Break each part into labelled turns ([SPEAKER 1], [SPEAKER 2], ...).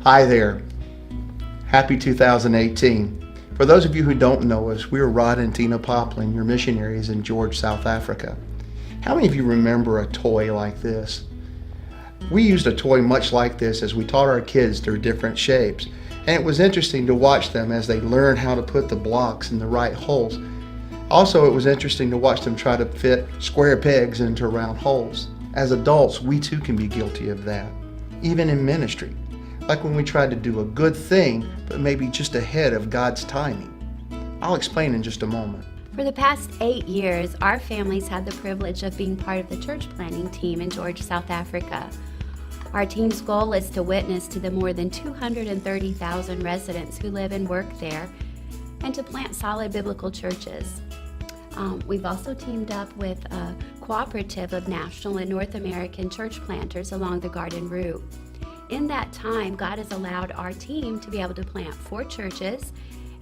[SPEAKER 1] Hi there. Happy 2018. For those of you who don't know us, we are Rod and Tina Poplin, your missionaries in George, South Africa. How many of you remember a toy like this? We used a toy much like this as we taught our kids their different shapes, and it was interesting to watch them as they learned how to put the blocks in the right holes. Also, it was interesting to watch them try to fit square pegs into round holes. As adults, we too can be guilty of that, even in ministry. Like when we try to do a good thing, but maybe just ahead of God's timing. I'll explain in just a moment.
[SPEAKER 2] For the past 8 years, our families had the privilege of being part of the church planting team in George, South Africa. Our team's goal is to witness to the more than 230,000 residents who live and work there and to plant solid biblical churches. We've also teamed up with a cooperative of national and North American church planters along the Garden Route. In that time, God has allowed our team to be able to plant 4 churches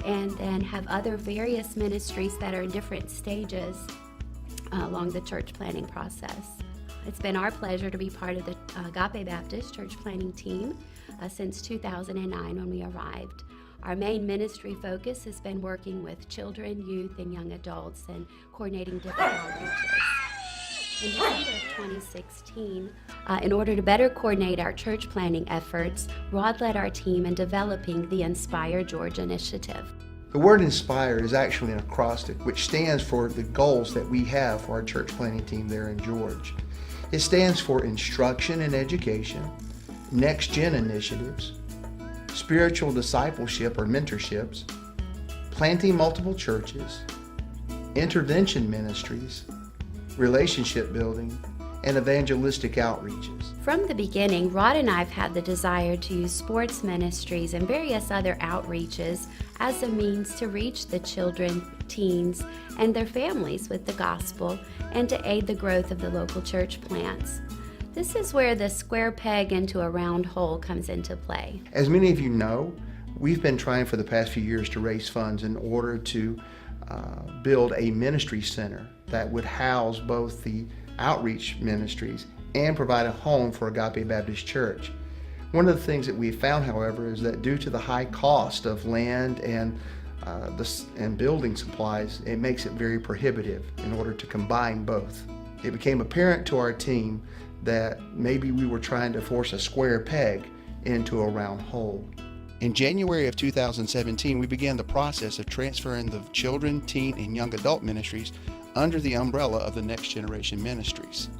[SPEAKER 2] and then have other various ministries that are in different stages along the church planting process. It's been our pleasure to be part of the Agape Baptist church planting team since 2009 when we arrived. Our main ministry focus has been working with children, youth, and young adults and coordinating different outreaches. In December of 2016, in order to better coordinate our church planting efforts, Rod led our team in developing the Inspire George initiative.
[SPEAKER 1] The word inspire is actually an acrostic which stands for the goals that we have for our church planting team there in George. It stands for instruction and education, next-gen initiatives, spiritual discipleship or mentorships, planting multiple churches, intervention ministries, relationship building, and evangelistic outreaches.
[SPEAKER 2] From the beginning, Rod and I have had the desire to use sports ministries and various other outreaches as a means to reach the children, teens, and their families with the gospel and to aid the growth of the local church plants. This is where the square peg into a round hole comes into play.
[SPEAKER 1] As many of you know, we've been trying for the past few years to raise funds in order to build a ministry center that would house both the outreach ministries and provide a home for Agape Baptist Church. One of the things that we found, however, is that due to the high cost of land and building supplies, it makes it very prohibitive in order to combine both. It became apparent to our team that maybe we were trying to force a square peg into a round hole. In January of 2017, we began the process of transferring the children, teen, and young adult ministries under the umbrella of the Next Generation Ministries.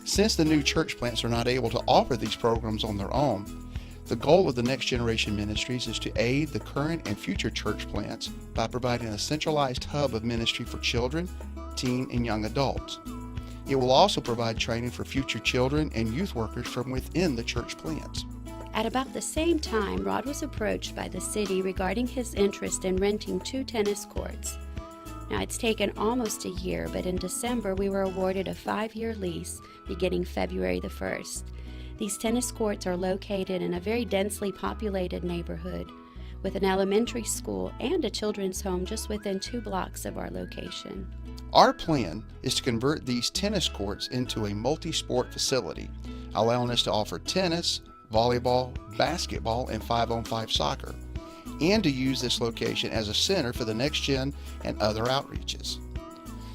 [SPEAKER 1] Since the new church plants are not able to offer these programs on their own, the goal of the Next Generation Ministries is to aid the current and future church plants by providing a centralized hub of ministry for children, teen, and young adults. It will also provide training for future children and youth workers from within the church plants.
[SPEAKER 2] At about the same time, Rod was approached by the city regarding his interest in renting 2 tennis courts. Now, it's taken almost a year, but in December we were awarded a 5-year lease beginning February the 1st. These tennis courts are located in a very densely populated neighborhood with an elementary school and a children's home just within 2 blocks of our location.
[SPEAKER 1] Our plan is to convert these tennis courts into a multi-sport facility, allowing us to offer tennis, volleyball, basketball, and 5-on-5 soccer, and to use this location as a center for the Next Gen and other outreaches.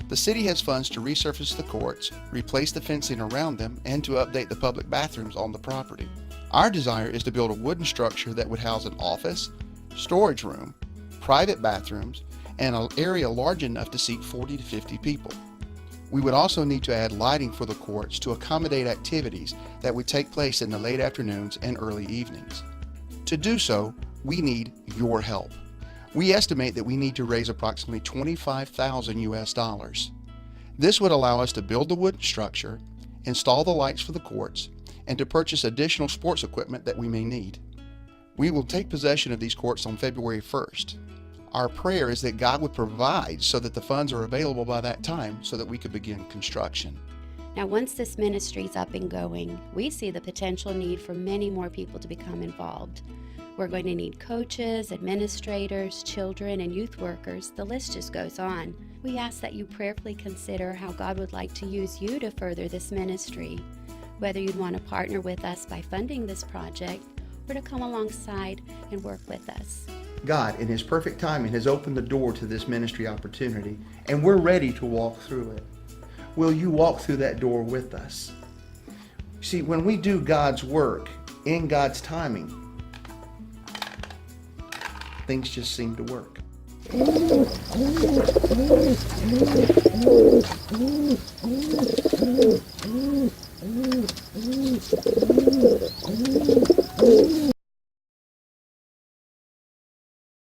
[SPEAKER 1] The city has funds to resurface the courts, replace the fencing around them, and to update the public bathrooms on the property. Our desire is to build a wooden structure that would house an office, storage room, private bathrooms, and an area large enough to seat 40 to 50 people. We would also need to add lighting for the courts to accommodate activities that would take place in the late afternoons and early evenings. To do so, we need your help. We estimate that we need to raise approximately $25,000 US. This would allow us to build the wooden structure, install the lights for the courts, and to purchase additional sports equipment that we may need. We will take possession of these courts on February 1st. Our prayer is that God would provide so that the funds are available by that time so that we could begin construction.
[SPEAKER 2] Now, once this ministry is up and going, we see the potential need for many more people to become involved. We're going to need coaches, administrators, children, and youth workers. The list just goes on. We ask that you prayerfully consider how God would like to use you to further this ministry. Whether you'd want to partner with us by funding this project, or to come alongside and work with us.
[SPEAKER 1] God, in His perfect timing, has opened the door to this ministry opportunity, and we're ready to walk through it. Will you walk through that door with us? See, when we do God's work in God's timing, things just seem to work.